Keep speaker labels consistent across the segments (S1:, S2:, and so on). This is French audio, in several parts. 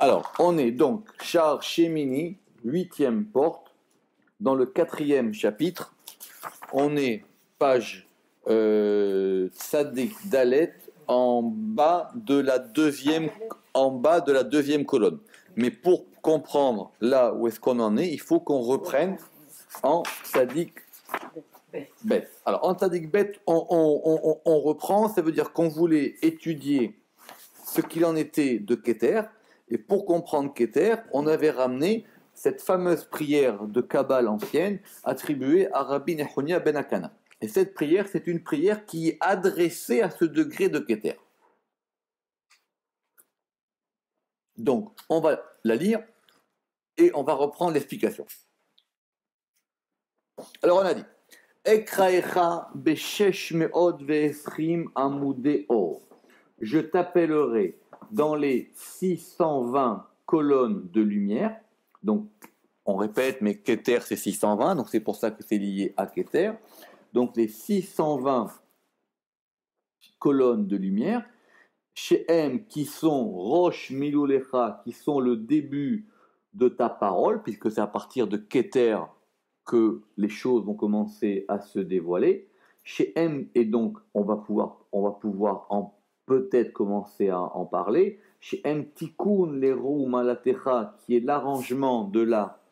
S1: Alors, on est donc Shar Shemini, 8e porte, dans le 4e chapitre. On est page Tzadik Dalet, en bas de la deuxième colonne. Mais pour comprendre là où est-ce qu'on en est, il faut qu'on reprenne en Tzadik Bet. Alors, en Tzadik Bet, on reprend, ça veut dire qu'on voulait étudier ce qu'il en était de Keter. Et pour comprendre Keter, on avait ramené cette fameuse prière de Kabbale ancienne attribuée à Rabbi Nehonia ben Akana. Et cette prière, c'est une prière qui est adressée à ce degré de Keter. Donc, on va la lire et on va reprendre l'explication. Alors, on a dit Ekraecha beshesh me'od ve'esrim amudei or. Je t'appellerai dans les 620 colonnes de lumière. Donc, on répète, mais Keter, c'est 620, donc c'est pour ça que c'est lié à Keter. Donc, les 620 colonnes de lumière, chez M, qui sont Rosh Milulecha, qui sont le début de ta parole, puisque c'est à partir de Keter que les choses vont commencer à se dévoiler. Chez M, et donc, on va pouvoir en peut-être commencer à en parler. Chez M, Tikkun Leru Malatecha, qui est l'arrangement de la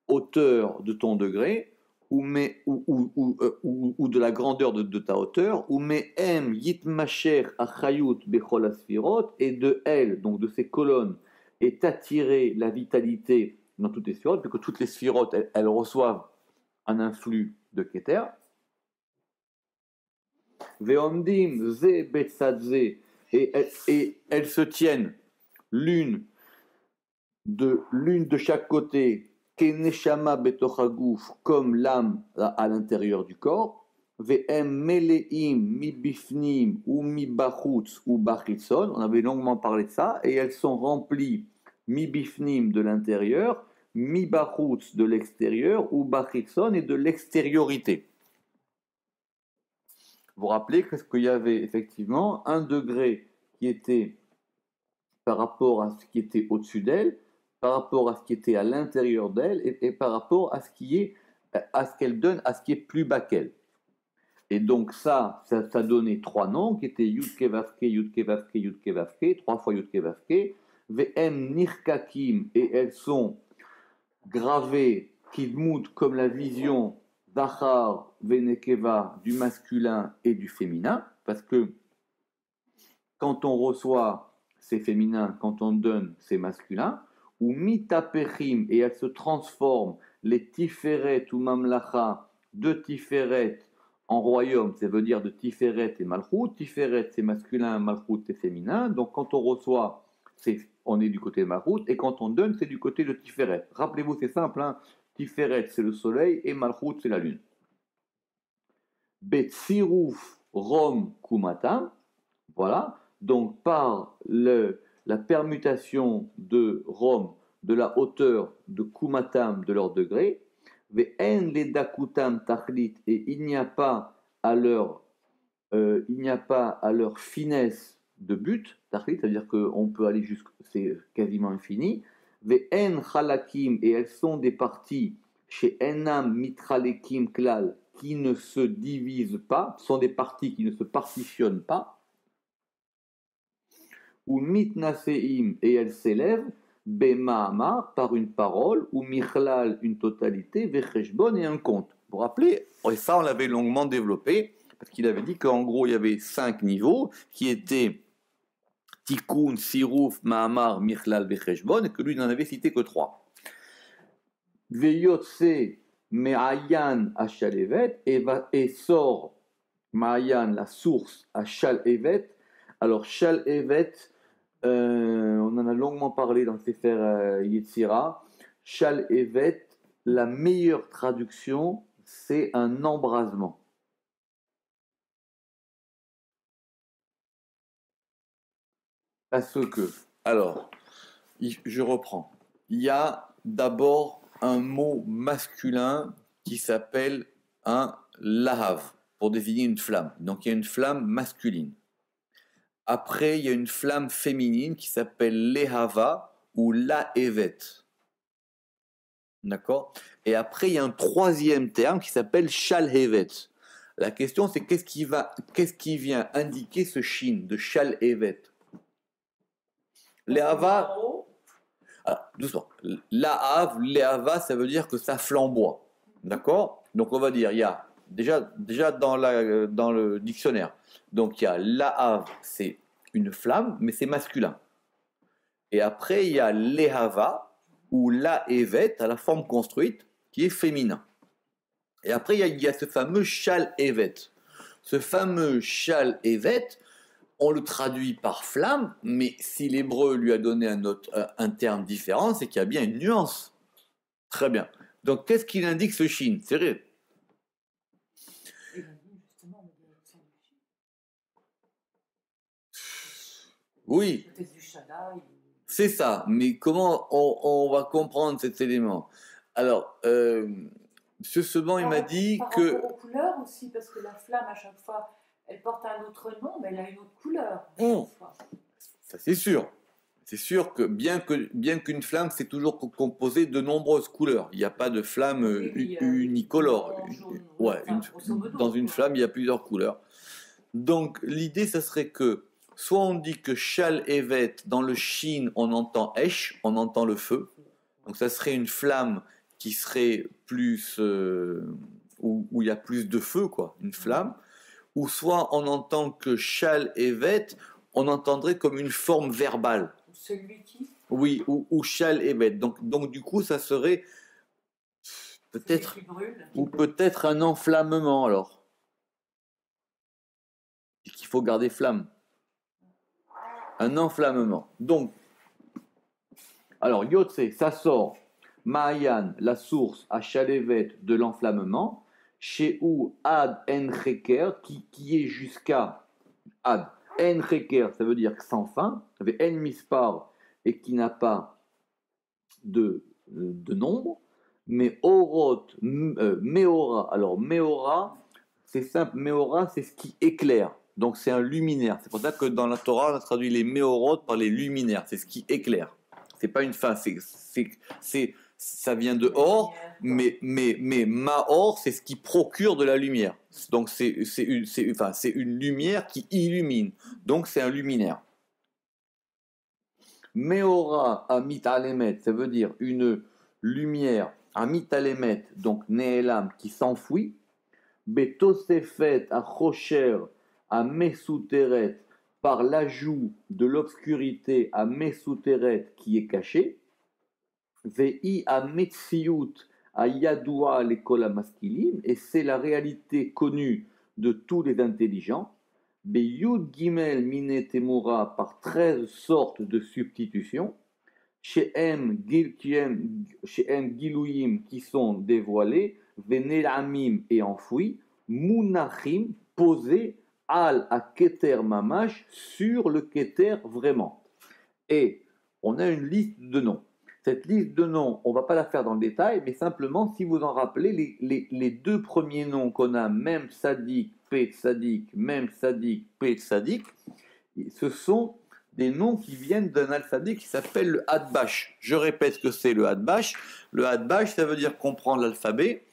S1: hauteur de ton degré, ou de la grandeur de ta hauteur, ou me'em yitmasher achayut bechol asfirot, et de elle, donc de ces colonnes, est attirée la vitalité dans toutes les sphirotes, puisque toutes les sphirotes, elles reçoivent un influx de Keter. Ve'omdim ze betzadze, et elles se tiennent l'une de chaque côté, Keneshama betochaguf, comme l'âme à l'intérieur du corps, Ve'em meleim mi bifnim ou mi bachutz ou bachitson, on avait longuement parlé de ça, et elles sont remplies mi bifnim de l'intérieur, mi bachutz de l'extérieur, ou bachitson et de l'extériorité. Vous vous rappelez qu'il y avait effectivement un degré qui était par rapport à ce qui était au-dessus d'elle, par rapport à ce qui était à l'intérieur d'elle et par rapport à ce qu'elle donne, à ce qui est plus bas qu'elle. Et donc ça donnait trois noms qui étaient Yudke Vavke, Yudke Vavke, Yudke Vavke, 3 fois Yudke Vavke, V'em Nirkakim, et elles sont gravées, Kidmut, comme la vision d'Achar Venekeva, du masculin et du féminin, parce que quand on reçoit, c'est féminin, quand on donne, c'est masculin, ou mitapechim, et elles se transforment, les tiferet ou mamlacha, de tiferet en royaume, ça veut dire de tiferet et malchut. Tiferet c'est masculin, malchut c'est féminin, donc quand on reçoit, on est du côté de malchut, et quand on donne, c'est du côté de tiferet. Rappelez-vous, c'est simple, hein? Tiferet c'est le soleil, et malchut c'est la lune. Betsiruf rom kumatam, voilà. Donc, par la permutation de Rome, de la hauteur de Kumatam, de leur degré, Ve'en le dakutam tachlit, et il n'y a pas à leur finesse de but, tachlit, c'est-à-dire qu'on peut aller c'est quasiment infini. Ve'en chalakim, et elles sont des parties chez enam mitralekim klal, qui ne se divisent pas, sont des parties qui ne se partitionnent pas. Ou mitnaseim, et elle s'élève, bema'amar, par une parole, ou michlal, une totalité, vecheshbon, et un compte. Vous vous rappelez, et ça on l'avait longuement développé, parce qu'il avait dit qu'en gros il y avait 5 niveaux, qui étaient tikkun, siruf, ma'amar, michlal, vecheshbon, et que lui n'en avait cité que 3. Veyotse me'ayan ashalevet, et sort ma'ayan, la source, à shalevet. Alors shalevet, on en a longuement parlé dans le Sefer Yetzira. Shal Evet, la meilleure traduction, c'est un embrasement. Parce que, alors, je reprends. Il y a d'abord un mot masculin qui s'appelle un lahav, pour désigner une flamme. Donc il y a une flamme masculine. Après, il y a une flamme féminine qui s'appelle Lehava ou la evet. D'accord? Et après, il y a un troisième terme qui s'appelle shalhevet. La question, c'est qu'est-ce qui vient indiquer ce shin de shalhevet? Le'ava, alors, doucement. La'av, le'ava, ça veut dire que ça flamboie. D'accord? Donc on va dire, il y a déjà dans le dictionnaire. Donc il y a la'av, c'est une flamme, mais c'est masculin. Et après, il y a le'hava, ou la'evet, à la forme construite, qui est féminin. Et après, il y a ce fameux shal-evet. Ce fameux shal-evet, on le traduit par flamme, mais si l'hébreu lui a donné un terme différent, c'est qu'il y a bien une nuance. Très bien. Donc, qu'est-ce qu'il indique ce shin? C'est vrai. Oui. C'est ça, mais comment on va comprendre cet élément? Alors, ce Seban, il m'a dit que...
S2: Par rapport aux couleurs aussi, parce que la flamme, à chaque fois, elle porte un autre nom, mais elle a une autre couleur.
S1: Ça, c'est sûr. C'est sûr que bien qu'une flamme, c'est toujours composé de nombreuses couleurs. Il n'y a pas de flamme unicolore. Ouais, dans une flamme, il y a plusieurs couleurs. Donc, l'idée, ça serait que soit on dit que Shal Evet, dans le Shin, on entend Esh, on entend le feu. Donc, ça serait une flamme qui serait plus. Où il y a plus de feu, quoi, une flamme. Ou soit on entend que Shal Evet, on entendrait comme une forme verbale.
S2: Celui qui?
S1: Oui, ou Shal Evet. Donc, du coup, ça serait peut-être. Ou peut-être un enflammement, alors. Qu'il faut garder flamme. Un enflammement. Donc, alors, Yotse, ça sort. Maayan, la source, à Shalevet de l'enflammement. Chez où Ad En qui est jusqu'à Ad. En ça veut dire sans fin. Avec En Mispar et qui n'a pas de nombre. Mais Orot, Meora. Alors, Meora, c'est simple. Meora, c'est ce qui éclaire. Donc c'est un luminaire. C'est pour ça que dans la Torah, on a traduit les méorot par les luminaires. C'est ce qui éclaire. C'est pas une fin. Ça vient de or, mais maor, c'est ce qui procure de la lumière. Donc c'est une lumière qui illumine. Donc c'est un luminaire. Meora amit alemet, ça veut dire une lumière amit alemet, donc neelam, qui s'enfuit. Betosefet à Chocher à Mesuteret par l'ajout de l'obscurité à Mesuteret qui est caché. Vei à Metsiout à Yadoua l'école masculine, et c'est la réalité connue de tous les intelligents. Beyud Gimel Mine Temura par 13 sortes de substitutions. Shehem Gilouim qui sont dévoilés. Venelamim et enfouis, Munachim posés al à Keter Mamash sur le Keter vraiment. Et on a une liste de noms. Cette liste de noms, on ne va pas la faire dans le détail, mais simplement, si vous en rappelez, les deux premiers noms qu'on a, même Sadik, P Sadik, même Sadik, P Sadik, ce sont des noms qui viennent d'un alphabet qui s'appelle le Hadbash. Je répète ce que c'est le Hadbash. Le Hadbash, ça veut dire qu'on prend l'alphabet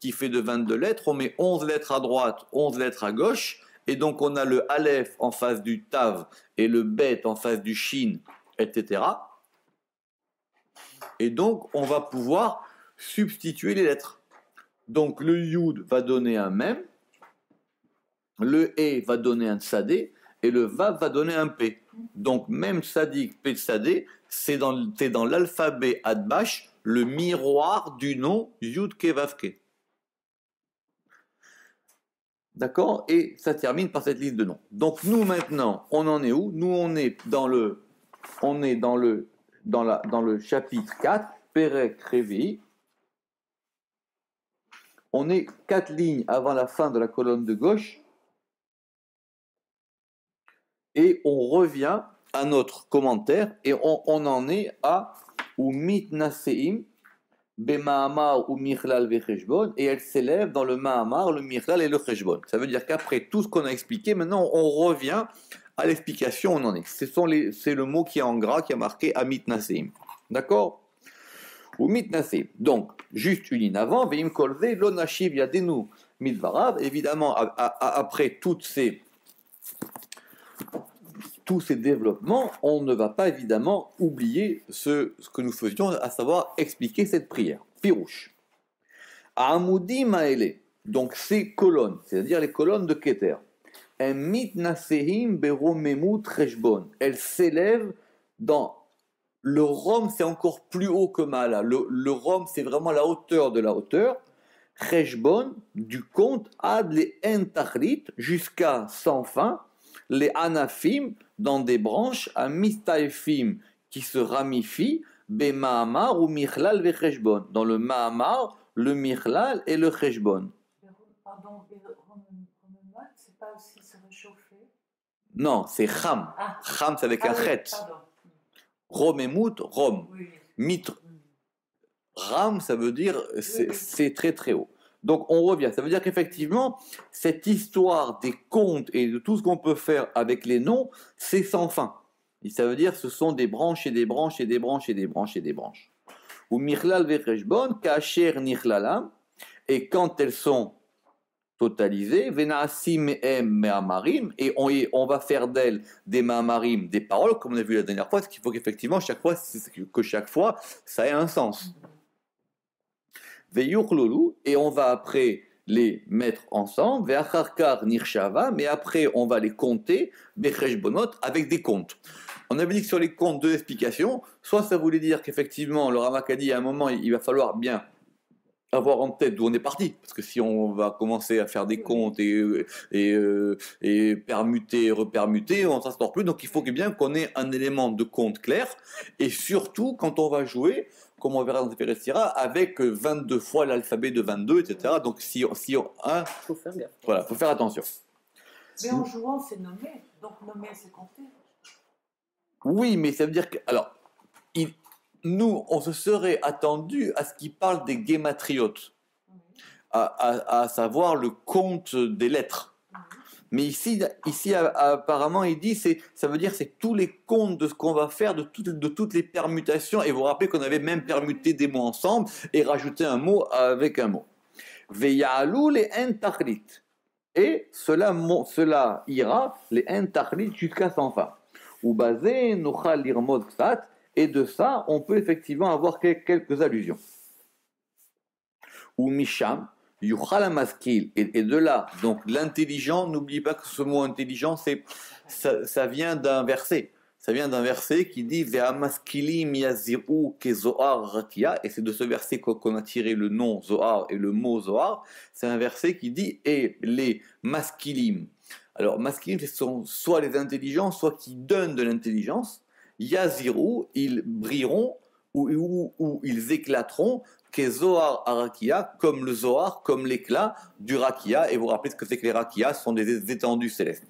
S1: qui fait de 22 lettres, on met 11 lettres à droite, 11 lettres à gauche, et donc on a le Aleph en face du Tav et le Bet en face du Shin, etc. Et donc on va pouvoir substituer les lettres. Donc le Yud va donner un Mem, le E va donner un Tsadé, et le Vav va donner un P. Donc même Sadik, P Tsadé, c'est dans l'alphabet Hadbash, le miroir du nom Yud Ke Vav Ke. D'accord? Et ça termine par cette liste de noms. Donc nous maintenant, on en est où? Nous on est dans le chapitre 4, Perek Revi. On est 4 lignes avant la fin de la colonne de gauche. Et on revient à notre commentaire et on en est à Umit Naseim, Bema'amar ou Michlal Vecheshbon, et elle s'élève dans le Ma'amar, le Michlal et le Cheshbon. Ça veut dire qu'après tout ce qu'on a expliqué, maintenant on revient à l'explication où on en est. C'est le mot qui est en gras, qui a marqué Amit Naseim. D'accord? Ou mitnasé. Donc, juste une ligne avant, veim kolve lo nashiv yadenu midvarav. Évidemment, après tous ces développements, on ne va pas évidemment oublier ce que nous faisions, à savoir expliquer cette prière. Pirouche. Amoudim aele. Donc, ces colonnes, c'est-à-dire les colonnes de Keter. Elle s'élève dans le rhum, c'est encore plus haut que Mala. Le rhum, c'est vraiment la hauteur de la hauteur. Cheshbon, du compte, ad les entachlit, jusqu'à sans fin, les anafim, dans des branches, à mistaifim, qui se ramifient, be mahamar ou michlal ve cheshbon. Dans le mahamar, le michlal et le cheshbon.
S2: Pardon, c'est pas aussi se réchauffer?
S1: Non, c'est cham.
S2: Ah.
S1: Cham, c'est avec un chet. Romemut, Rom.
S2: Oui.
S1: Mitre. Ram, ça veut dire c'est très très haut. Donc on revient. Ça veut dire qu'effectivement, cette histoire des contes et de tout ce qu'on peut faire avec les noms, c'est sans fin. Et ça veut dire ce sont des branches et des branches et des branches et des branches et des branches. Ou mirlal vecheshbon, kacher nichlalam. Et quand elles sont totalisées, venasim me'amarim, et on va faire d'elles des ma'amarim, des paroles, comme on a vu la dernière fois, parce qu'il faut qu'effectivement, chaque fois, ça ait un sens. Veyuchlolu, et on va après les mettre ensemble, ve'acharkar nirshava, mais après on va les compter, becheshbonot, avec des comptes. On avait dit que sur les comptes, deux explications, soit ça voulait dire qu'effectivement, le Ramak a dit à un moment, il va falloir bien avoir en tête d'où on est parti, parce que si on va commencer à faire des comptes et permuter, repermuter, on ne s'en sort plus, donc il faut bien qu'on ait un élément de compte clair, et surtout quand on va jouer, comme on verra dans Tiferet Sira, avec 22 fois l'alphabet de 22, etc. Donc si on
S3: faut faire gaffe.
S1: Voilà, faut faire attention.
S2: Mais en jouant, c'est nommé, donc nommer, c'est compter.
S1: Oui, mais ça veut dire que, alors, nous, on se serait attendu à ce qu'il parle des guématriotes, à savoir le compte des lettres. Mais ici apparemment, il dit, ça veut dire c'est tous les comptes de ce qu'on va faire, de toutes les permutations. Et vous vous rappelez qu'on avait même permuté des mots ensemble et rajouté un mot avec un mot. Veyalou les entachlit. Et cela ira, les entachlit, jusqu'à sans fin. Ou basé, nochal lirmod ksat. Et de ça, on peut effectivement avoir quelques allusions. Ou misham, yuchal maskil, et de là, donc l'intelligent, n'oublie pas que ce mot intelligent, ça vient d'un verset. Ça vient d'un verset qui dit Ve'amaskilim yaziru ke Zohar rakia, et c'est de ce verset qu'on a tiré le nom Zohar et le mot Zohar. C'est un verset qui dit et les maskilim. Alors, maskilim, ce sont soit les intelligents, soit qui donnent de l'intelligence. Yaziru, ils brilleront ou ils éclateront, que Zohar Arakia, comme le Zohar, comme l'éclat du Rakia. Et vous vous rappelez ce que c'est que les Rakia, ce sont des étendues célestes.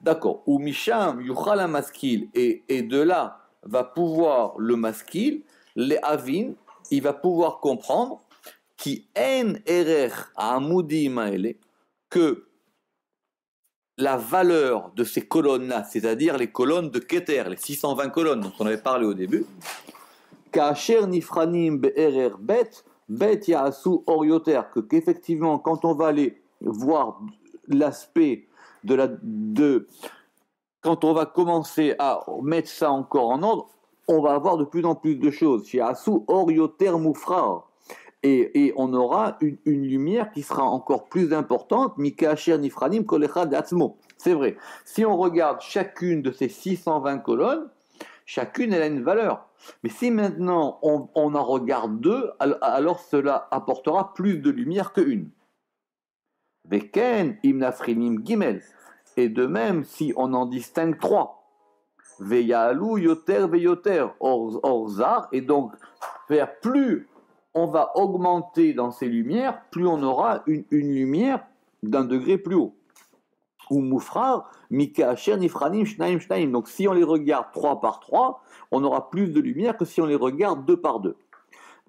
S1: D'accord. Ou Misham Yuchala Maskil, et de là va pouvoir le Maskil, les Avin, il va pouvoir comprendre qui en erer à Amoudi Maele, que la valeur de ces colonnes-là, c'est-à-dire les colonnes de Keter, les 620 colonnes dont on avait parlé au début, Kacher Nifranim Be'erer Bet Yaasu Orioter, qu'effectivement, quand on va aller voir l'aspect quand on va commencer à mettre ça encore en ordre, on va avoir de plus en plus de choses. Yaasu Orioter Moufrar. Et on aura une lumière qui sera encore plus importante, Mikacher Nifranim Kolecha Datzmo. C'est vrai. Si on regarde chacune de ces 620 colonnes, chacune elle a une valeur. Mais si maintenant on en regarde deux, alors cela apportera plus de lumière qu'une. Veken Imnafrinim Gimel. Et de même, si on en distingue trois, Veyalu Yoter Veyoter Orzar, et donc vers plus on va augmenter dans ces lumières, plus on aura une lumière d'un degré plus haut. Ou Moufrar, Mikacher, Nifranim, Shnaim, Shnaim. Donc si on les regarde 3 par 3, on aura plus de lumière que si on les regarde 2 par 2.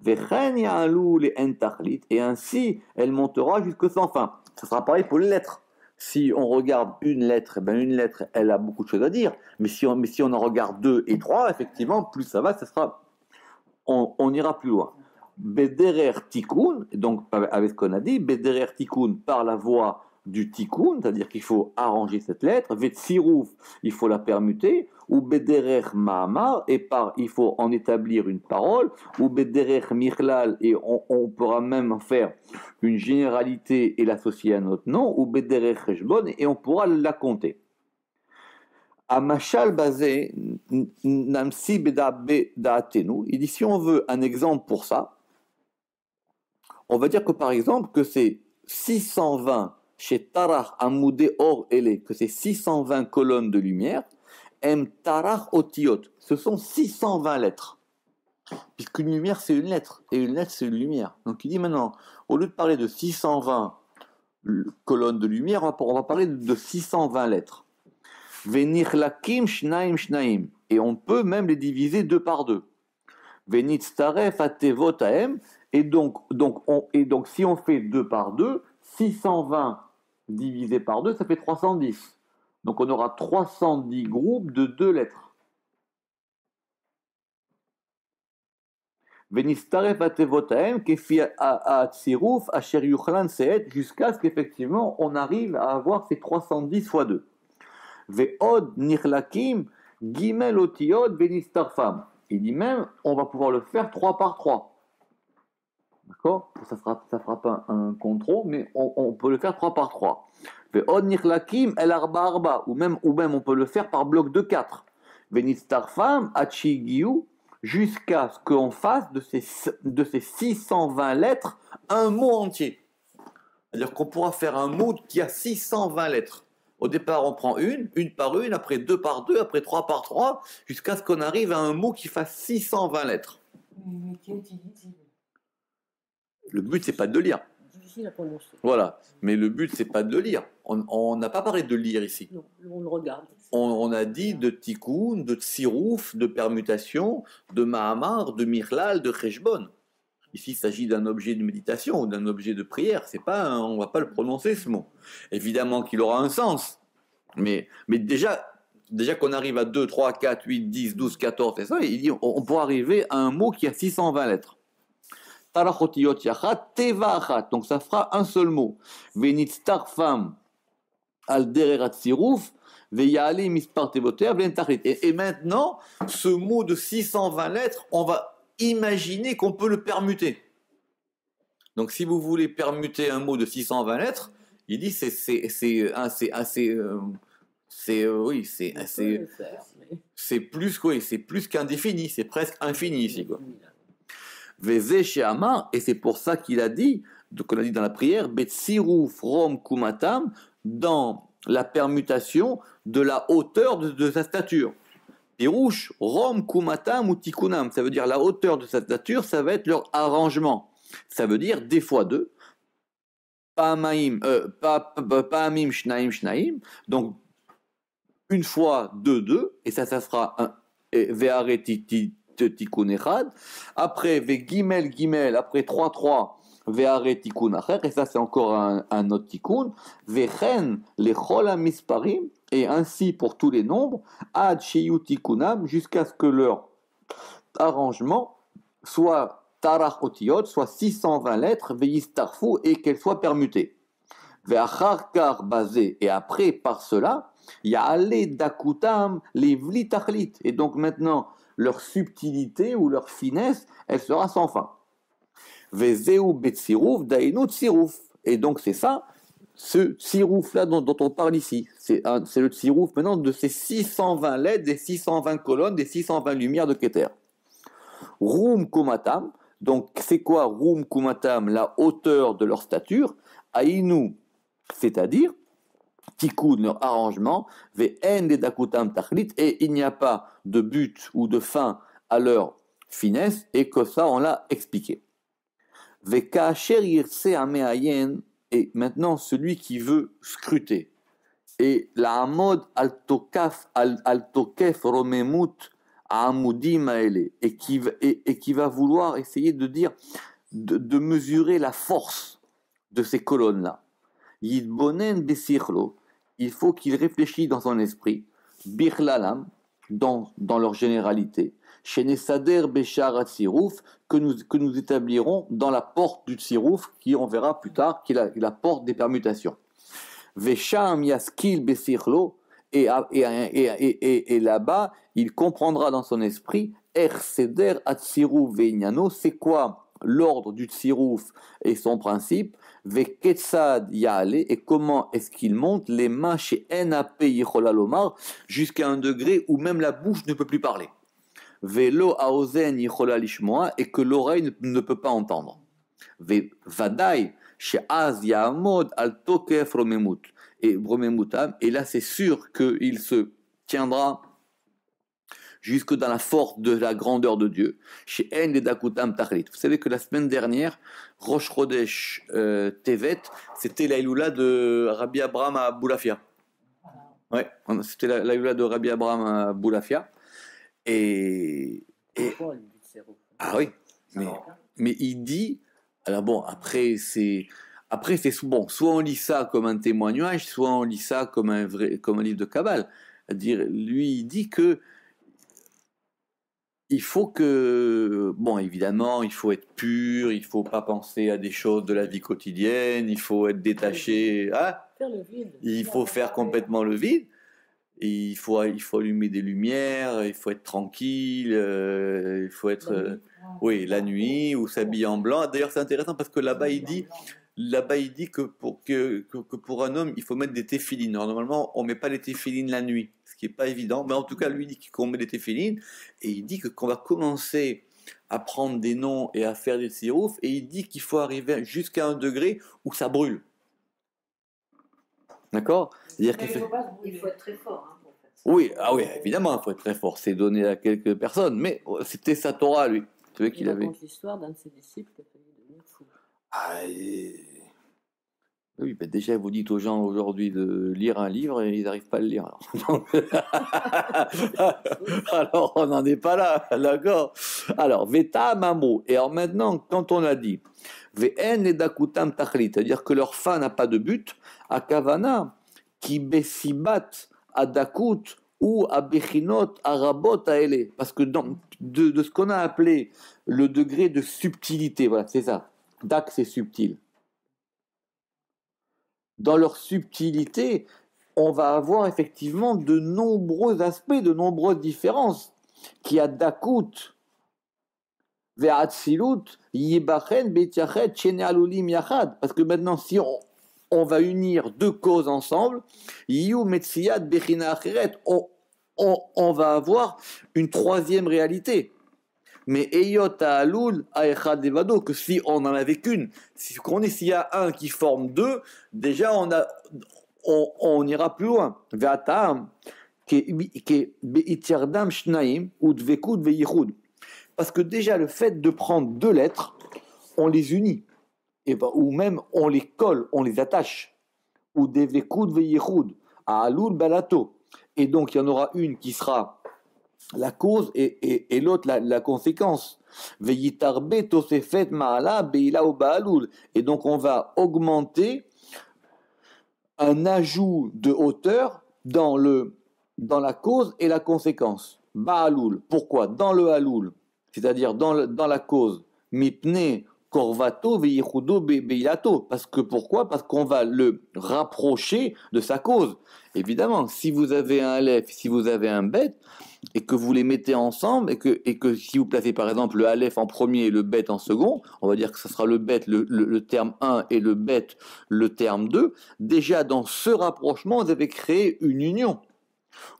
S1: Vechen Ya'alou les Entachlit, et ainsi elle montera jusque sans fin. Ça sera pareil pour les lettres. Si on regarde une lettre, une lettre, elle a beaucoup de choses à dire. Mais si on en regarde 2 et 3, effectivement, plus ça va, ça sera on ira plus loin. Bederer Tikkun, donc avec ce qu'on a dit, Bederer Tikkun par la voie du Tikkun, c'est-à-dire qu'il faut arranger cette lettre, Vetsirouf, il faut la permuter, ou Bederer Mahamar, il faut en établir une parole, ou Bederer Mirlal, et on pourra même faire une généralité et l'associer à notre nom, ou Bederer Cheshbon, et on pourra la compter. Amashal Bazé, Namsi Bedaatenu, il dit si on veut un exemple pour ça, on va dire que par exemple que c'est 620 chez Tarach Amoudé Or Ele, que c'est 620 colonnes de lumière, M Tarach Otiot, ce sont 620 lettres. Puisqu'une lumière c'est une lettre, et une lettre c'est une lumière. Donc il dit maintenant, au lieu de parler de 620 colonnes de lumière, on va parler de 620 lettres. Venirlakim Shnaim Shnaim, et on peut même les diviser deux par deux. Venitztaref Atevot Aem, et donc, si on fait 2 par 2, 620 divisé par 2, ça fait 310. Donc, on aura 310 groupes de 2 lettres. Venistaref atevotaem kefi atziruf asher yuchlan seet, jusqu'à ce qu'effectivement on arrive à avoir ces 310 fois 2. Ve'od nirlakim gimel otiot venistarfam. Il dit même, on va pouvoir le faire 3 par 3. D'accord? Ça fera pas un contrôle, mais on peut le faire 3 par 3. Ou même on peut le faire par bloc de 4. Jusqu'à ce qu'on fasse de ces 620 lettres un mot entier. C'est-à-dire qu'on pourra faire un mot qui a 620 lettres. Au départ, on prend une par une, après 2 par 2, après 3 par 3, jusqu'à ce qu'on arrive à un mot qui fasse 620 lettres.
S2: Mais qui est illisible.
S1: Le but, c'est pas de le lire.
S2: Difficile à prononcer.
S1: Voilà. Mais le but, c'est pas de le lire. On n'a pas parlé de lire ici.
S2: Non, on le regarde.
S1: On a dit de tikkun, de tsirouf, de permutation, de mahamar, de mirlal, de cheshbon. Ici, il s'agit d'un objet de méditation ou d'un objet de prière. On va pas le prononcer, ce mot. Évidemment qu'il aura un sens. Mais déjà qu'on arrive à 2, 3, 4, 8, 10, 12, 14, et ça, il dit on pourra arriver à un mot qui a 620 lettres. Tarachotiyot yachat, teva achat. Donc ça fera un seul mot. Venitztarfam al dererat sirouf, veyale mispar tevoter ventachrit. Et maintenant, ce mot de 620 lettres, on va imaginer qu'on peut le permuter. Donc si vous voulez permuter un mot de 620 lettres, il dit c'est plus qu'indéfini, c'est presque infini ici, quoi. Vezé chez Amar, et c'est pour ça qu'il a dit, qu'on a dit dans la prière, Betsiruf Rom Kumatam, dans la permutation de la hauteur de sa stature. Pirouche, Rom Kumatam ou Tikunam, ça veut dire la hauteur de sa stature, ça va être leur arrangement. Ça veut dire des fois 2, Pa'amim Shnaim Shnaim, donc une fois 2, et ça sera un Ve'aretiti Tikkun Echad, après Gimel Gimel, après 3, Ve'are Tikkun Acher, et ça c'est encore un autre Tikkun, Vechen Lechol HaMisparim, et ainsi pour tous les nombres, Ad Sheyu Tikkunam, jusqu'à ce que leur arrangement soit Tarach Otiyot, soit 620 lettres, Ve'yistarfu, et qu'elles soient permutées. Ve'achar kar basé, et après par cela, Ya'ale Dakutam Livli Tachlit, et donc maintenant leur subtilité ou leur finesse, elle sera sans fin. Vezeu betsirouf dainu tsirouf. Et donc c'est ça, ce tsirouf-là dont on parle ici. C'est le tsirouf maintenant de ces 620 lettres, des 620 colonnes, des 620 lumières de Keter. Rum kumatam, donc c'est quoi Rum kumatam? La hauteur de leur stature. Ainu, c'est-à-dire tikkun, leur arrangement, ve'en de dakutam tachlit, et il n'y a pas de but ou de fin à leur finesse, et que ça, on l'a expliqué. Ve'ka'asher yirse ameayen, et maintenant, celui qui veut scruter, et la amod al tokef romemut amudim aele, et qui va vouloir essayer de dire, de mesurer la force de ces colonnes-là. Yidbonen besichlo, il faut qu'il réfléchisse dans son esprit, birlalam, dans leur généralité, chez Nesader Béchar Atzirouf, que nous établirons dans la porte du Tsirouf, qui on verra plus tard, qui est la porte des permutations. Vesham Yaskil Besirlo, et là-bas, il comprendra dans son esprit, Seder Atzirouf Veignano, c'est quoi l'ordre du Tsirouf et son principe, Veketsad Yaale, et comment est-ce qu'il monte les mains chez NAP Yicholalomar, jusqu'à un degré où même la bouche ne peut plus parler. Velo Aozen Yicholal et que l'oreille ne peut pas entendre. Vadai, chez Az Yahamod al Tokef Romemut, et Romemutam, et là c'est sûr qu'il se tiendra jusque dans la force de la grandeur de Dieu. Chez En Ledakutam Tachlit. Vous savez que la semaine dernière, Rosh Chodesh Tevet, c'était la Iloula de Rabbi Abraham à Boulafia. Ouais, c'était la Iloula de Rabbi Abraham à Boulafia. Ah oui, mais il dit, alors bon, après c'est bon, soit on lit ça comme un témoignage, soit on lit ça comme un livre de Kabbale. C'est-à-dire, lui, il dit que il faut que, bon, évidemment, il faut être pur, il faut pas penser à des choses de la vie quotidienne, il faut être détaché,
S2: faire le vide.
S1: Il faut faire complètement le vide. Et il faut allumer des lumières, il faut être tranquille, il faut être, la nuit, ou s'habiller en blanc. D'ailleurs, c'est intéressant parce que là-bas, il dit que pour un homme, il faut mettre des téphilines. Normalement, on met pas les téphilines la nuit, ce qui est pas évident. Mais en tout cas, lui dit qu'on met des téphilines, et il dit qu'on va commencer à prendre des noms et à faire des tsirouf, et il dit qu'il faut arriver jusqu'à un degré où ça brûle. D'accord?
S2: C'est-à-dire il faut être très fort. Hein, pour faire ça.
S1: Oui, évidemment, il faut être très fort. C'est donné à quelques personnes, mais c'était sa Torah, lui. Tu vois qu'il avait.
S3: Il raconte l'histoire d'un de ses disciples qui a failli devenir fou.
S1: Oui, ben déjà, vous dites aux gens aujourd'hui de lire un livre et ils n'arrivent pas à le lire. Alors on n'en est pas là, d'accord? Alors, Veta Mamro. Et alors maintenant, quand on a dit Ve'en edakutam tachlit, c'est-à-dire que leur fin n'a pas de but, à Kavana, qui besibat adakut ou à bechinot arabot aele, parce que de ce qu'on a appelé le degré de subtilité, voilà, c'est ça. Dak, c'est subtil. Dans leur subtilité, on va avoir effectivement de nombreux aspects, de nombreuses différences. Qui a dakut, ve'atzilut, yibachen, betiachet, chenealulim yachad. Parce que maintenant, si on va unir deux causes ensemble, yiu metziyat bechina acheret, on va avoir une troisième réalité. Mais Eyot Alul Aechad Levado, que si on n'en avait qu'une, s'il y a un qui forme deux, déjà on ira plus loin. Parce que déjà le fait de prendre deux lettres, on les unit, ou même on les colle, on les attache. Ou des vekud veyichud, à Alul Balato. Et donc il y en aura une qui sera la cause et l'autre la conséquence. Et donc on va augmenter un ajout de hauteur dans la cause et la conséquence. Ba'aloul. Pourquoi? Dans le haloul, c'est-à-dire dans la cause. Mipne korvato veyichudo beilato. Parce que pourquoi? Parce qu'on va le rapprocher de sa cause. Évidemment, si vous avez un aleph, si vous avez un bet, et que vous les mettez ensemble, et que si vous placez par exemple le aleph en premier et le bet en second, on va dire que ce sera le bet le terme 1 et le bet le terme 2, déjà dans ce rapprochement, vous avez créé une union.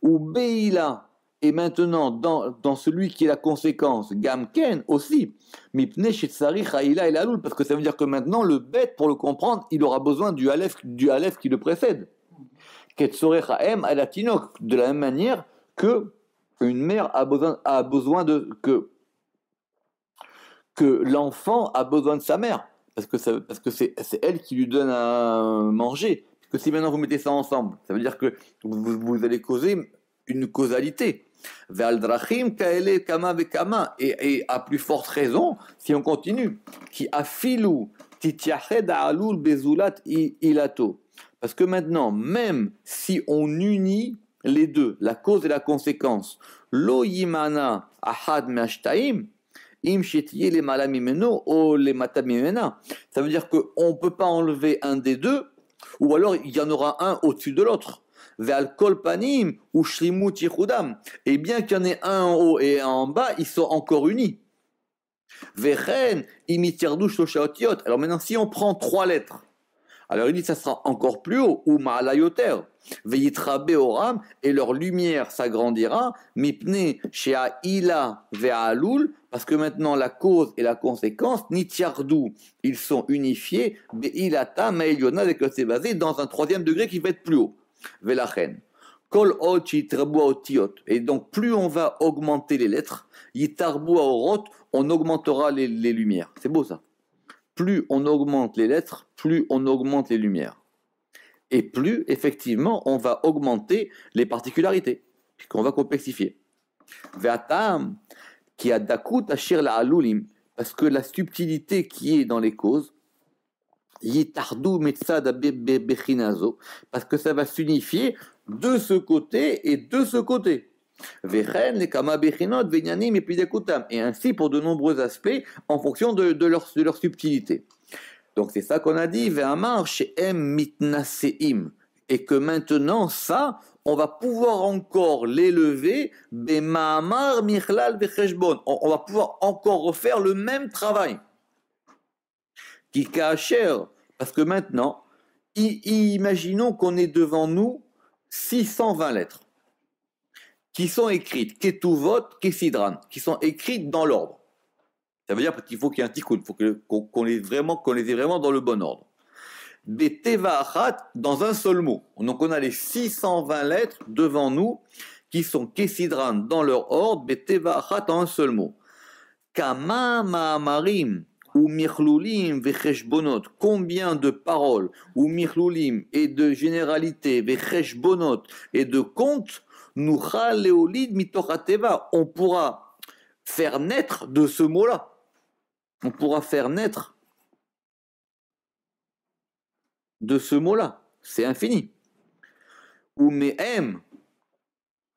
S1: Ou Beila, et maintenant dans celui qui est la conséquence, Gamken aussi, Mipne Shetsari Chaïla et Laloul, parce que ça veut dire que maintenant le bet, pour le comprendre, il aura besoin du aleph qui le précède. Ketsore Chaem Alatinok, de la même manière que une mère a besoin que l'enfant a besoin de sa mère, parce que c'est elle qui lui donne à manger. Parce que si maintenant vous mettez ça ensemble, ça veut dire que vous allez causer une causalité. Et à plus forte raison, si on continue, qui afilou titiached alul bezulat ilato. Parce que maintenant, même si on unit les deux, la cause et la conséquence, lo yimana ahad me'ashtaim, im shetiye le malamimeno ou le matamimena. Ça veut dire qu'on ne peut pas enlever un des deux, ou alors il y en aura un au-dessus de l'autre. Ve'al kol panim ou shlimut yichudam. Et bien qu'il y en ait un en haut et un en bas, ils sont encore unis. Vechen imitirdu shlosha otiot. Alors maintenant, si on prend 3 lettres, alors il dit ça sera encore plus haut, ou ma'alayoter, veyitrabe oram, et leur lumière s'agrandira, mipne shea ila ve'alul, parce que maintenant la cause et la conséquence, nitiardu, ils sont unifiés, be'ilata ma'eliona, avec le c'est basé dans un 3e degré qui va être plus haut. Ve'lachen. Kol ot yitrabu otiot. Et donc plus on va augmenter les lettres, yitarbu orot, on augmentera les lumières. C'est beau ça. Plus on augmente les lettres, plus on augmente les lumières. Et plus, effectivement, on va augmenter les particularités, puisqu'on va complexifier. Ve'atam, qui a dakut ashir la alulim, parce que la subtilité qui est dans les causes, yitardu metzad bechinazo, parce que ça va s'unifier de ce côté et de ce côté. Et ainsi pour de nombreux aspects en fonction de leur subtilité. Donc c'est ça qu'on a dit, et que maintenant ça, on va pouvoir encore l'élever, on va pouvoir encore refaire le même travail. Parce que maintenant, imaginons qu'on est devant nous 620 lettres qui sont écrites, ketuvot, kesidran, qui sont écrites dans l'ordre. Ça veut dire qu'il faut qu'il y ait un tikkun, il faut qu'on les ait vraiment dans le bon ordre. Des teva achat dans un seul mot. Donc on a les 620 lettres devant nous qui sont kesidran dans leur ordre, des teva achat en un seul mot. Kama ma'amarim ou mirlulim vecheshbonot, combien de paroles ou mirlulim et de généralités vecheshbonot et de comptes, nuchal leolid mitochateva, on pourra faire naître de ce mot-là. On pourra faire naître de ce mot-là. C'est infini. Ou me'em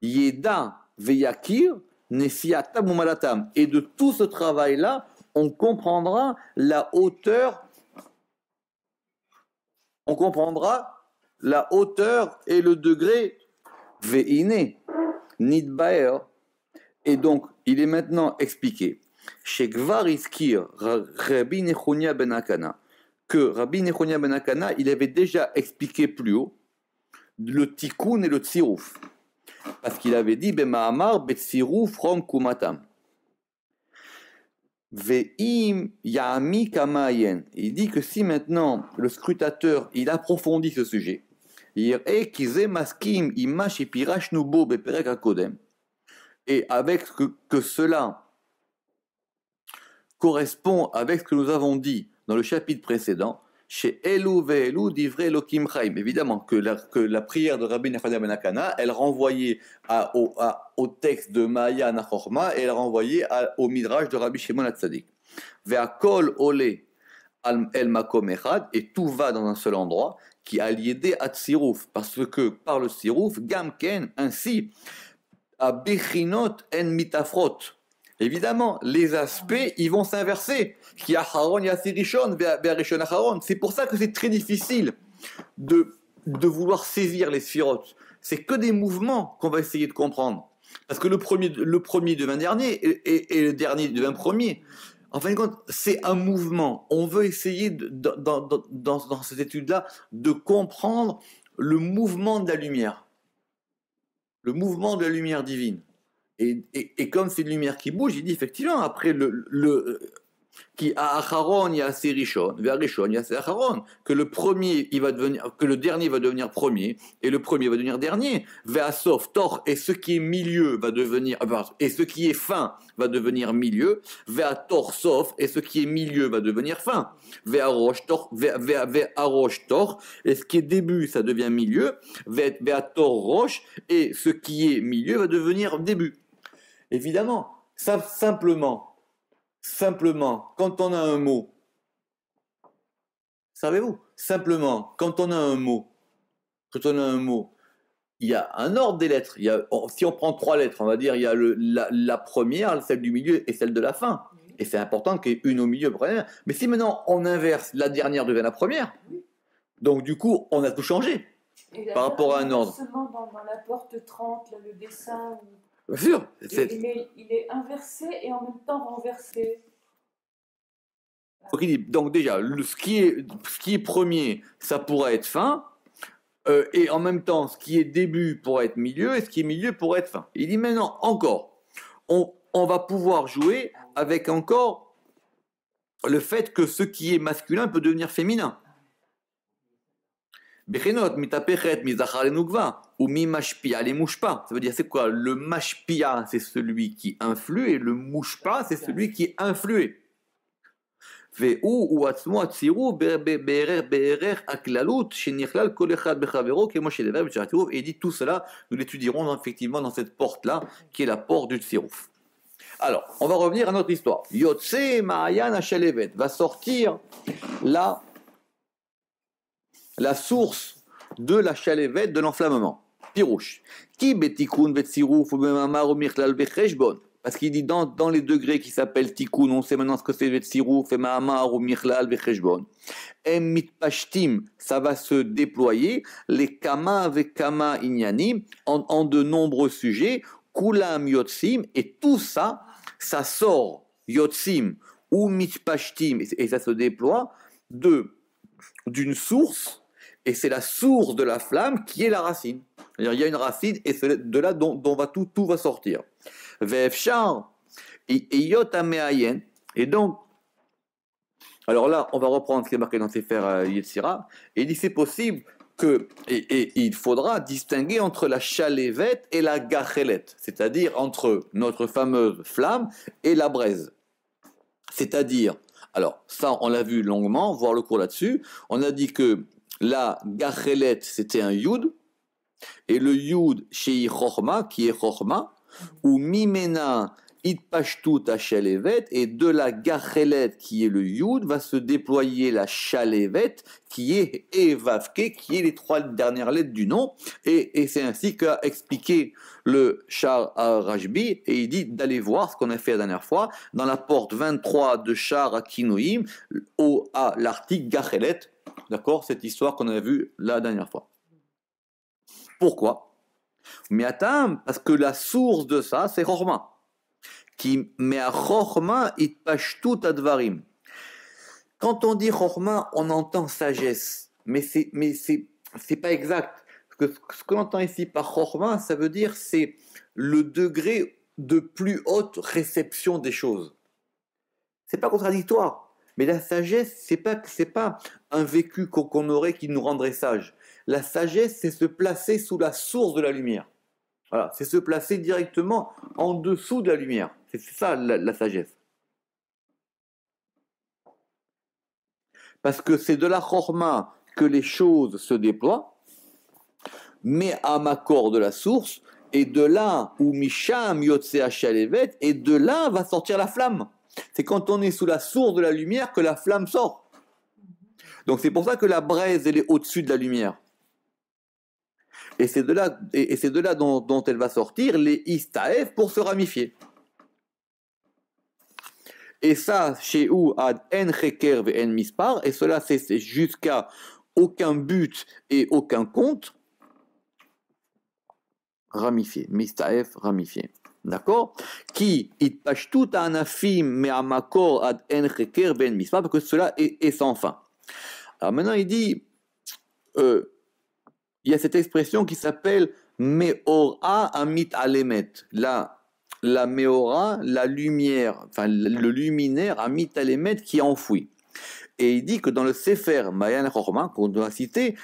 S1: yeda veyakir nesiatam ou malatam. Et de tout ce travail-là, on comprendra la hauteur. On comprendra la hauteur et le degré ve'ine nidbaer. Et donc, il est maintenant expliqué chez Gvar Iskir Rabbi Nechonia ben Akana, que Rabbi Nechonia ben Akana, il avait déjà expliqué plus haut le tikkun et le tziruf, parce qu'il avait dit Bema'amar betziruf rom kumatam. Ve'im ya'ami kamayen. Il dit que si maintenant le scrutateur il approfondit ce sujet, yir'e kize maskim imash ipirash nubo beperek hakodem, et avec que cela correspond avec ce que nous avons dit dans le chapitre précédent, chez Elu ve'elu divrei Elokim chaim. Évidemment que la prière de Rabbi Nechonia ben Akana, elle renvoyait au texte de Ma'ayan HaChochma et elle renvoyait au midrash de Rabbi Shimon HaTzadik. Ve'akol ole el makom echad, et tout va dans un seul endroit, qui a lié à tziruf, parce que par le tziruf, gamken, ainsi, à bechinot en mitafrot. Évidemment, les aspects, ils vont s'inverser. Qui a Haron, il y a Sirishon, Be'arishon Haron. C'est pour ça que c'est très difficile de vouloir saisir les sphirotes. C'est que des mouvements qu'on va essayer de comprendre. Parce que le premier devient dernier et le dernier devient premier. En fin de compte, c'est un mouvement. On veut essayer, dans cette étude-là, de comprendre le mouvement de la lumière. Le mouvement de la lumière divine. Et comme c'est une lumière qui bouge, il dit effectivement, après qui a Acharon, il y a Sirishon, Verishon, il y a Acharon, que le dernier va devenir premier, et le premier va devenir dernier, Ve'asof, Tor, et ce qui est milieu va devenir, et ce qui est fin va devenir milieu, Ve'ator, Sof, et ce qui est milieu va devenir fin, Ve'arosh, Tor, et ce qui est début, ça devient milieu, Ve'ator, Rosh, et ce qui est milieu va devenir début. Évidemment, ça, simplement, quand on a un mot, savez-vous, simplement, quand on a un mot, il y a un ordre des lettres. Si on prend 3 lettres, on va dire il y a la première, celle du milieu et celle de la fin. Et c'est important qu'il y ait une au milieu. Mais si maintenant on inverse, la dernière devient la première, donc du coup on a tout changé par rapport à un ordre.
S2: Seulement dans la porte 30, là, le dessin.
S1: Bien sûr.
S2: Il est inversé et en même temps renversé.
S1: Donc déjà, ce qui est premier, ça pourrait être fin. Et en même temps, ce qui est début pourrait être milieu, et ce qui est milieu pourrait être fin. Il dit maintenant, encore, on va pouvoir jouer avec encore le fait que ce qui est masculin peut devenir féminin. Bechenot, mitapechet, mizachar lenukva, ou mi mashpia les mouchpa. Ça veut dire, c'est quoi? Le mashpia, c'est celui qui influe, et le mouchpa, c'est celui qui est influé. Et il dit tout cela, nous l'étudierons effectivement dans cette porte-là, qui est la porte du Tsirouf. Alors, on va revenir à notre histoire. Yotse Ma'ayan Hashalevet va sortir la source de la Shalevet, de l'enflammement. Pirouche. Ki betikun betsirouf ou bemamar ou mirklal becheshbon. Parce qu'il dit dans les degrés qui s'appellent Tikkun, on sait maintenant ce que c'est Vetsirouf, Ma'amar ou Mirlal, Vecheshbon. Em mitpashtim, ça va se déployer, les Kama avec Kama Inyani, en de nombreux sujets, Kulam Yotsim, et tout ça, ça sort Yotsim ou mitpashtim, et ça se déploie d'une source, et c'est la source de la flamme qui est la racine. C'est-à-dire, il y a une racine, et c'est de là dont tout va sortir. Et donc, alors là, on va reprendre ce qui est marqué dans Sefer Yetzira, et il dit c'est possible que, et il faudra distinguer entre la Shalevet et la Gachelet, c'est-à-dire entre notre fameuse flamme et la braise. C'est-à-dire, alors ça on l'a vu longuement, voir le cours là-dessus, on a dit que la Gachelet c'était un Yud, et le Yud chez Chochma, qui est Chochma, ou Mimena Itpashtut Hashalevet, et de la Gachelet qui est le Yud va se déployer la Shalevet qui est Evavke, qui est les 3 dernières lettres du nom, et c'est ainsi qu'a expliqué le Shar Rajbi, et il dit d'aller voir ce qu'on a fait la dernière fois dans la porte 23 de Shar Akinoïm à l'article Gachelet, d'accord, cette histoire qu'on a vue la dernière fois. Pourquoi? Miatam, parce que la source de ça, c'est Chorma. Qui met à Chorma, it pashtut advarim. Quand on dit Chorma, on entend sagesse, mais c'est pas exact. Ce qu'on entend ici par Chorma, ça veut dire c'est le degré de plus haute réception des choses. C'est pas contradictoire, mais la sagesse, c'est pas un vécu qu'on aurait qui nous rendrait sages. La sagesse, c'est se placer sous la source de la lumière. Voilà, c'est se placer directement en dessous de la lumière. C'est ça la sagesse. Parce que c'est de la chorma que les choses se déploient, mais à Makor de la source, et de là où Misham Yotse Hashalevet, et de là va sortir la flamme. C'est quand on est sous la source de la lumière que la flamme sort. Donc c'est pour ça que la braise, elle est au-dessus de la lumière. Et c'est de là dont elle va sortir les istaef pour se ramifier. Et ça, chez où ad en cheker ve en mispar, et cela c'est jusqu'à aucun but et aucun compte, ramifié, mistaef, ramifié. D'accord? Qui itpashtut anafim me'amakor ad en cheker ve en mispar, parce que cela est sans fin. Alors maintenant il dit, il y a cette expression qui s'appelle Meora Amit Alemet. La Meora, la lumière, enfin le luminaire Amit Alemet qui est enfoui. Et il dit que dans le Sefer Mayan Chorma, qu'on doit citer,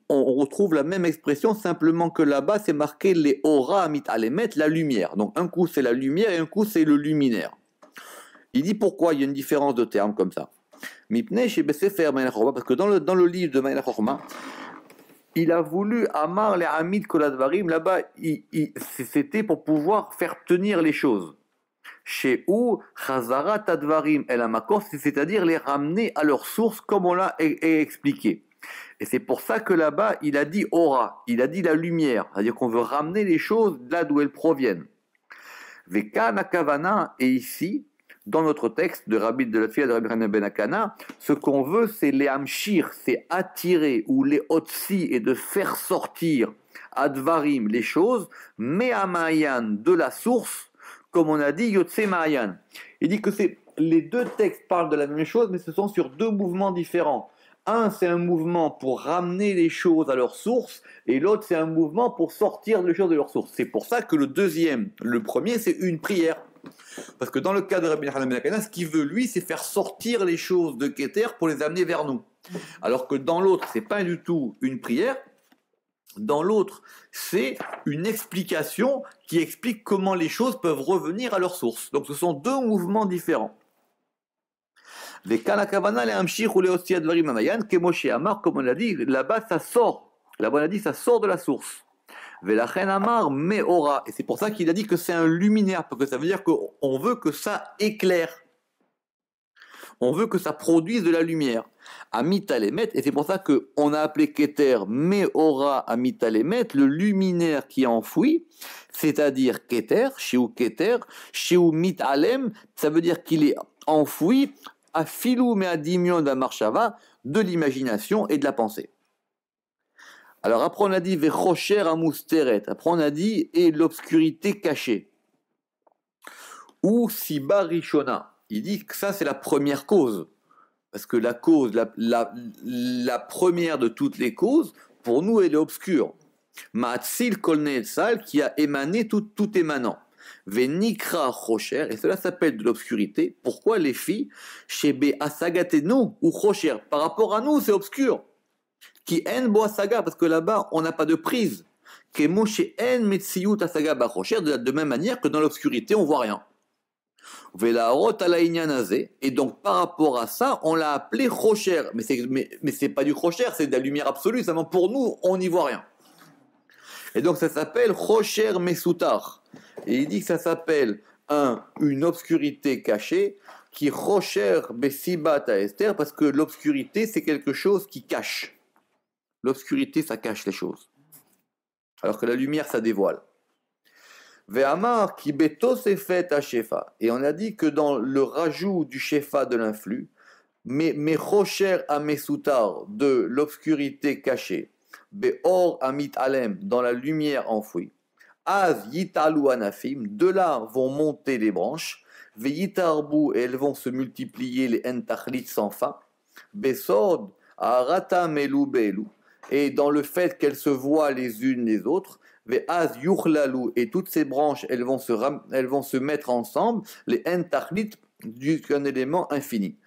S1: on retrouve la même expression, simplement que là-bas c'est marqué les Ora Amit Alemet, la lumière. Donc un coup c'est la lumière et un coup c'est le luminaire. Il dit pourquoi il y a une différence de termes comme ça. Mipnei chez Sefer Mayan Chorma, parce que dans le livre de Mayan Chorma, il a voulu Amar les Hamid Koladvarim, là-bas, c'était pour pouvoir faire tenir les choses. Chez où Chazarat Advarim El Amakos, c'est-à-dire les ramener à leur source, comme on l'a expliqué. Et c'est pour ça que là-bas, il a dit aura, il a dit la lumière, c'est-à-dire qu'on veut ramener les choses là d'où elles proviennent. Vekana Kavana, et ici, dans notre texte de Rabbi de la fille de Rabbi Hanan ben Akana, ce qu'on veut, c'est les hamshir, c'est attirer, ou les otsi, et de faire sortir, advarim, les choses, me'amayan, de la source, comme on a dit, yotse ma'ayan. Il dit que les deux textes parlent de la même chose, mais ce sont sur deux mouvements différents. Un, c'est un mouvement pour ramener les choses à leur source, et l'autre, c'est un mouvement pour sortir les choses de leur source. C'est pour ça que le premier, c'est une prière. Parce que dans le cas de Rabbi Hanan ben Akana, ce qu'il veut, lui, c'est faire sortir les choses de Keter pour les amener vers nous. Alors que dans l'autre, c'est pas du tout une prière. Dans l'autre, c'est une explication qui explique comment les choses peuvent revenir à leur source. Donc ce sont deux mouvements différents. Les Kanakavana, les Hamshir ou les Ostia Dvarim Amayan, Kemoshe Amar, comme on l'a dit, là-bas ça sort. Là-bas on a dit ça sort de la source. Velachen Amar Meora. Et c'est pour ça qu'il a dit que c'est un luminaire, parce que ça veut dire qu'on veut que ça éclaire. On veut que ça produise de la lumière. Amitalemet, et c'est pour ça qu'on a appelé Keter Meora Amitalemet, le luminaire qui est enfoui, c'est-à-dire Keter, Shiu Mitalem, ça veut dire qu'il est enfoui à filou mais à dimion de la marshava, de l'imagination et de la pensée. Alors après on a dit Vechocher Amusteret, après on a dit et l'obscurité cachée. Ou Siba Rishona. Il dit que ça c'est la première cause. Parce que la cause, la première de toutes les causes, pour nous elle est obscure. Ma'atzil Kolne Sal qui a émané tout émanant. Venikra Chocher, et cela s'appelle de l'obscurité. Pourquoi les filles Shebe Asagatenu ou Chocher? Par rapport à nous c'est obscur. Qui en bo asaga, parce que là-bas on n'a pas de prise. Kemo she en metziyut asaga ba Chocher, de même manière que dans l'obscurité on voit rien. Et donc par rapport à ça, on l'a appelé Chocher. Mais c'est pas du Chocher, c'est de la lumière absolue. Seulement pour nous, on n'y voit rien. Et donc ça s'appelle Chocher Mesoutar. Et il dit que ça s'appelle une obscurité cachée qui Chocher Besibat Esther, parce que l'obscurité c'est quelque chose qui cache. L'obscurité ça cache les choses. Alors que la lumière ça dévoile. Ve'amar ki beto se fait à shefa. Et on a dit que dans le rajout du shefa de l'influx, mais chocher à mesoutar, de l'obscurité cachée, be'or amit alem, dans la lumière enfouie, az yitalu anafim, de là vont monter les branches, ve'itarbu, et elles vont se multiplier les entachlit sans fin, besod, arata melu belu, et dans le fait qu'elles se voient les unes les autres, ve'az yuchlalu, et toutes ces branches elles vont se mettre ensemble, les entachlit d'un élément infini.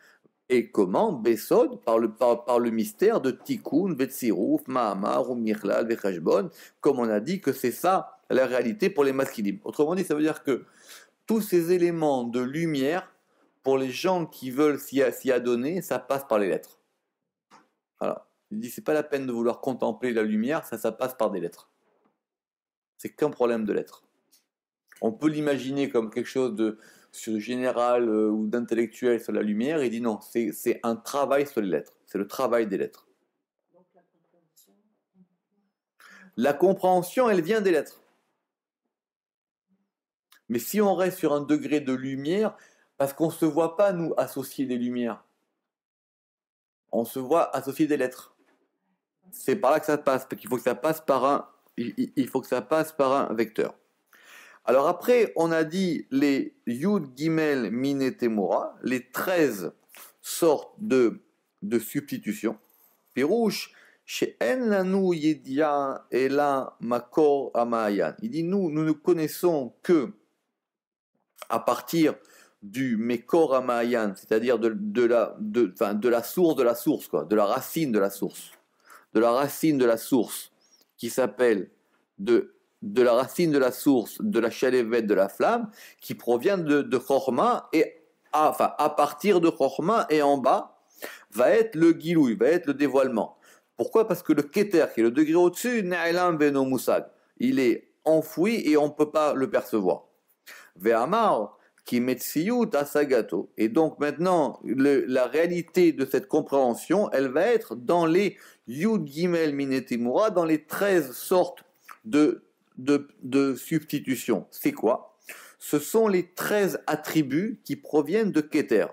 S1: Et comment? Besod, par le mystère de Tikkun, Vetziruf, Mahamar, Mirlal, Vechashbon, comme on a dit que c'est ça la réalité pour les masculines. Autrement dit, ça veut dire que tous ces éléments de lumière, pour les gens qui veulent s'y adonner, ça passe par les lettres. Voilà. Il dit, c'est pas la peine de vouloir contempler la lumière, ça passe par des lettres. C'est qu'un problème de lettres. On peut l'imaginer comme quelque chose de général ou d'intellectuel sur la lumière. Il dit non, c'est un travail sur les lettres. C'est le travail des lettres.
S2: Donc la compréhension.
S1: La compréhension, elle vient des lettres. Mais si on reste sur un degré de lumière, parce qu'on ne se voit pas, nous, associer des lumières. On se voit associer des lettres. C'est par là que ça passe, parce qu'il faut que ça passe par un vecteur. Alors après, on a dit les Yud Gimel Mine Temora, les 13 sortes de substitutions. Pirouche, chez En Lanu Yedia Ela Makor Amayan. Il dit nous ne connaissons que à partir du Mekor Amayan, c'est-à-dire de la source, quoi, de la racine de la source. De la racine de la source qui s'appelle de la racine de la source, de la chalevet de la flamme, qui provient de Chorma, et à partir de Chorma et en bas, va être le Gilouï, va être le dévoilement. Pourquoi? Parce que le Keter, qui est le degré au-dessus, Ne'elam Beno Musag, il est enfoui et on ne peut pas le percevoir. Ve'amar, Kimetsiyut Asagato. Et donc maintenant, la réalité de cette compréhension, elle va être dans les Yud Gimel Minetimura, dans les 13 sortes de substitution. C'est quoi? Ce sont les 13 attributs qui proviennent de Keter.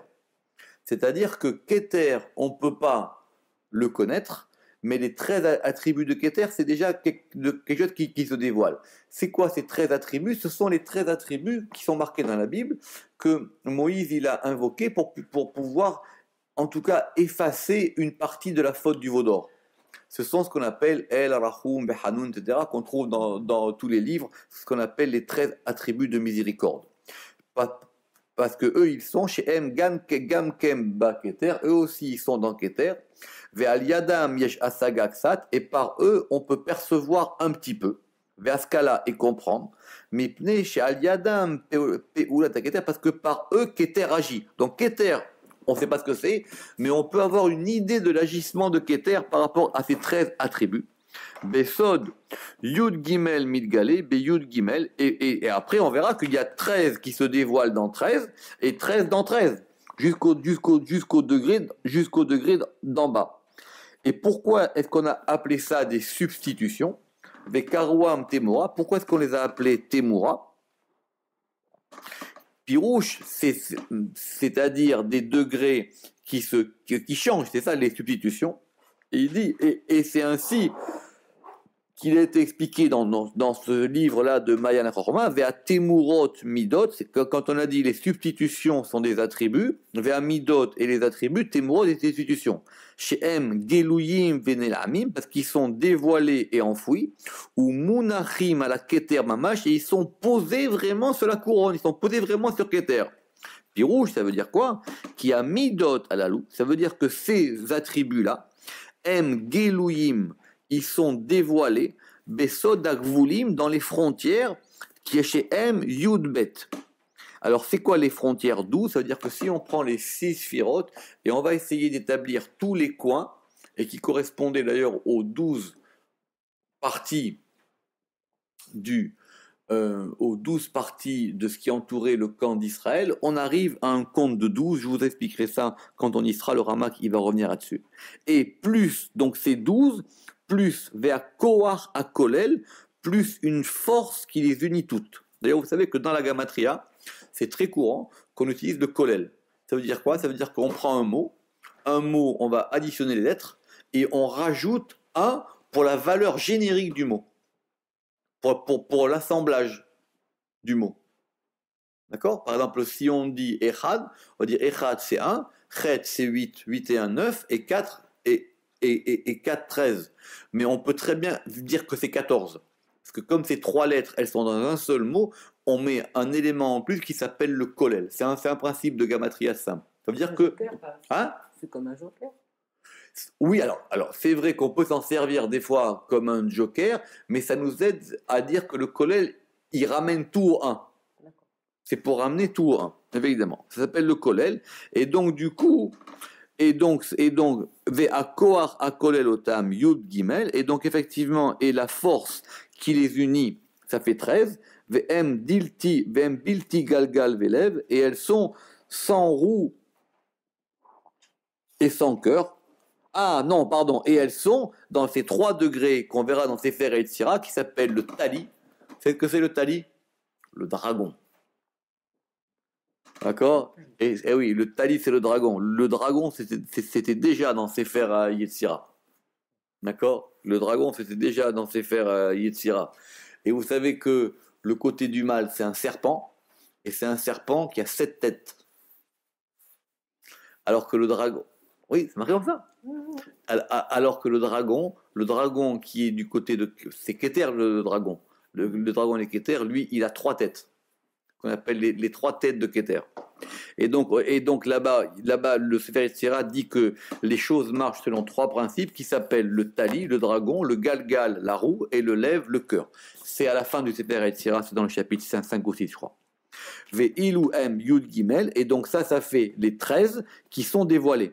S1: C'est-à-dire que Keter, on ne peut pas le connaître, mais les 13 attributs de Keter, c'est déjà quelque chose qui se dévoile. C'est quoi ces 13 attributs? Ce sont les 13 attributs qui sont marqués dans la Bible, que Moïse il a invoqués pour pouvoir, en tout cas, effacer une partie de la faute du veau d'or. Ce sont ce qu'on appelle El, Rahum, Behanoun, etc., qu'on trouve dans tous les livres, ce qu'on appelle les 13 attributs de miséricorde. Parce que eux, ils sont chez Em Gam Kem Ba Keter, eux aussi, ils sont dans Keter. Ve'al Yadam Yesh Asagaksat, et par eux, on peut percevoir un petit peu. Ve'askala, et comprendre. Mais pne chez Al Yadam Pe'ulat Keter, parce que par eux, Keter agit. Donc Keter, on ne sait pas ce que c'est, mais on peut avoir une idée de l'agissement de Keter par rapport à ces 13 attributs. Besod, Yud Gimel Midgale, Be Yud Gimel, et après on verra qu'il y a 13 qui se dévoilent dans 13, et 13 dans 13, jusqu'au degré d'en bas. Et pourquoi est-ce qu'on a appelé ça des substitutions? Vekarouam Temura, pourquoi est-ce qu'on les a appelés Temura? Pirouche, c'est-à-dire des degrés qui changent, c'est ça les substitutions. Et il dit, et c'est ainsi qu'il a été expliqué dans ce livre-là de Mayan Chorma, Vea Temurot Midot, c'est que quand on a dit les substitutions sont des attributs, Vea Midot et les attributs, Temurot des substitutions. Chez M, Geluyim Venelamim, parce qu'ils sont dévoilés et enfouis, ou Munachim à la Keter Mamash, et ils sont posés vraiment sur la couronne, ils sont posés vraiment sur Keter. Puis rouge, ça veut dire quoi? Qui a Midot à la loup, ça veut dire que ces attributs-là, M, Geluyim, ils sont dévoilés, Besod Agvulim, dans les frontières, qui est chez M, Yudbet. Alors, c'est quoi les frontières 12? Ça veut dire que si on prend les 6 sphirotes, et on va essayer d'établir tous les coins, et qui correspondaient d'ailleurs aux 12 parties aux 12 parties de ce qui entourait le camp d'Israël, on arrive à un compte de 12, je vous expliquerai ça quand on y sera, le Ramak il va revenir là-dessus. Et plus, donc c'est 12, plus vers Koach à Kolel, plus une force qui les unit toutes. D'ailleurs, vous savez que dans la Gamatria, c'est très courant qu'on utilise le Kolel. Ça veut dire quoi? Ça veut dire qu'on prend un mot, on va additionner les lettres, et on rajoute un pour la valeur générique du mot. Pour l'assemblage du mot. D'accord? Par exemple, si on dit Echad, on va dire Echad c'est 1, Chet c'est 8, 8 et 1, 9, et 4 et 4, 13. Mais on peut très bien dire que c'est 14. Parce que comme ces 3 lettres, elles sont dans un seul mot, on met un élément en plus qui s'appelle le Kolel. C'est un principe de Gamatria simple. Ça veut dire que... Hein?
S3: C'est comme un joker.
S1: Oui, alors c'est vrai qu'on peut s'en servir des fois comme un joker, mais ça nous aide à dire que le Kolel, il ramène tout au 1. C'est pour ramener tout au 1, évidemment. Ça s'appelle le Kolel. Et donc, du coup, Ve'a Koach a Kolel Otam Yud Gimel, et donc effectivement, et la force qui les unit, ça fait 13. Ve'em Bilti Galgal Velev, et elles sont sans roue et sans cœur. Ah non, pardon, et elles sont dans ces 3 degrés qu'on verra dans Sefer Yetzira qui s'appellent le Tali. C'est ce que c'est le Tali? Le dragon. D'accord? Et oui, le Tali c'est le dragon. Le dragon c'était déjà dans Sefer Yetzira. D'accord? Le dragon c'était déjà dans Sefer Yetzira. Et vous savez que le côté du mal c'est un serpent, et c'est un serpent qui a 7 têtes. Alors que le dragon... Oui, c'est marqué comme ça. Alors que le dragon qui est du côté de... C'est Keter le dragon. Le dragon et Keter, lui, il a 3 têtes. Qu'on appelle les 3 têtes de Keter. Et donc là-bas, le Sefer Yetzira dit que les choses marchent selon 3 principes qui s'appellent le Tali, le dragon, le Galgal, la roue, et le Lev, le cœur. C'est à la fin du Sefer Yetzira, c'est dans le chapitre 5 ou 6, je crois. Ve'ilu M Yud Gimel, et donc ça fait les 13 qui sont dévoilés.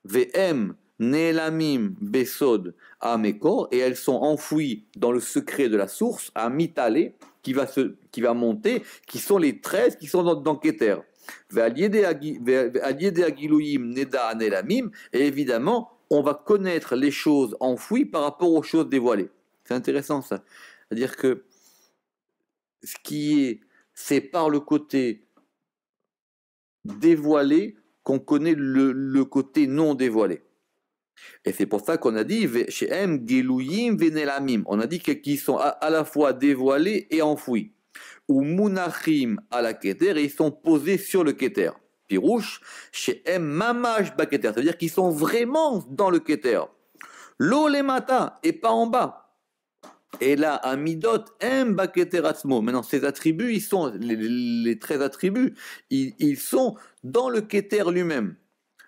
S1: VM Nelamim Besod Amekor, et elles sont enfouies dans le secret de la source, à Mitale, qui va monter, qui sont les 13 qui sont dans Keter. Et évidemment, on va connaître les choses enfouies par rapport aux choses dévoilées. C'est intéressant ça. C'est-à-dire que c'est par le côté dévoilé qu'on connaît le côté non dévoilé. Et c'est pour ça qu'on a dit chez M Geluyim Venelamim. On a dit qu'ils sont à la fois dévoilés et enfouis. Ou Munachim à la Keter, et ils sont posés sur le Keter. Pirouche, chez M Mamash Baketer, c'est-à-dire qu'ils sont vraiment dans le Keter. Lo lemata, et pas en bas. Et là, Amidot M Baketer Atzmo. Maintenant, ces attributs, ils sont, les 13 attributs, ils sont dans le Keter lui-même.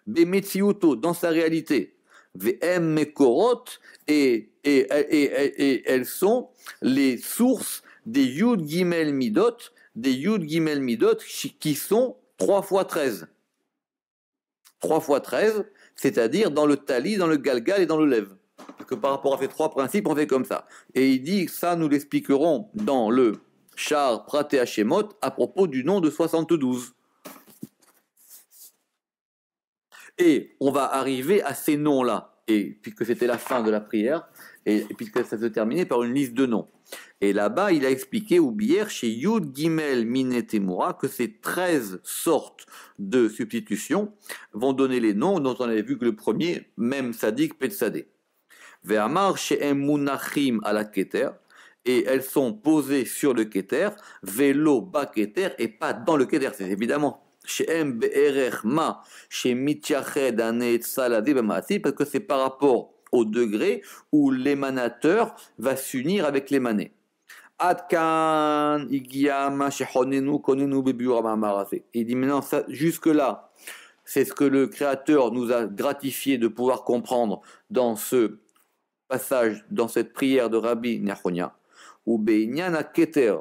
S1: Bemetziuto, dans sa réalité. VM Mekorot, et elles sont les sources des Yud Gimel Midot, qui sont 3 fois 13. 3 fois 13, c'est-à-dire dans le Tali, dans le Galgal et dans le Lev. Parce que par rapport à ces 3 principes, on fait comme ça. Et il dit, ça nous l'expliquerons dans le Char Praté Hashemot à propos du nom de 72. Et on va arriver à ces noms-là, et puisque c'était la fin de la prière, et puisque ça se terminait par une liste de noms. Et là-bas, il a expliqué, ou bière, chez Yud Gimel Minetemura, que ces 13 sortes de substitutions vont donner les noms dont on avait vu que le premier, même Sadik Petsadé. Ve'amar chez Emunachim à la Keter, et elles sont posées sur le Keter, Velo ba Keter, et pas dans le Keter, c'est évidemment. Parce que c'est par rapport au degré où l'émanateur va s'unir avec l'émané. Il dit maintenant, jusque-là, c'est ce que le Créateur nous a gratifié de pouvoir comprendre dans ce passage, dans cette prière de Rabbi Nachonia, ou Beinyan Keter.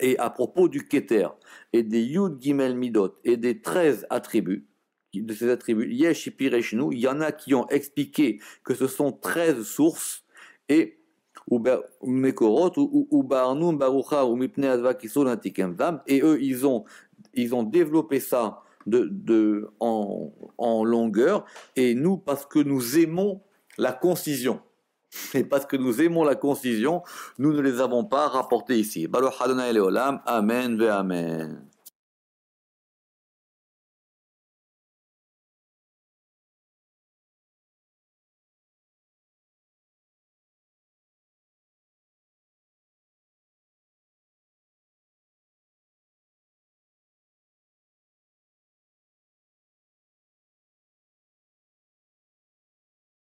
S1: Et à propos du Keter et des Yud Gimel Midot et des 13 attributs, de ces attributs, Yesh Pireshnu, il y en a qui ont expliqué que ce sont 13 sources, et Mekorot, ou Barnum, Barucha, ou Mipne Azva Kisol Antikemdam, et eux, ils ont développé ça en longueur, et nous, parce que nous aimons la concision. Et parce que nous aimons la concision, nous ne les avons pas rapportés ici. Baruch Adonai Leolam, Amen ve Amen.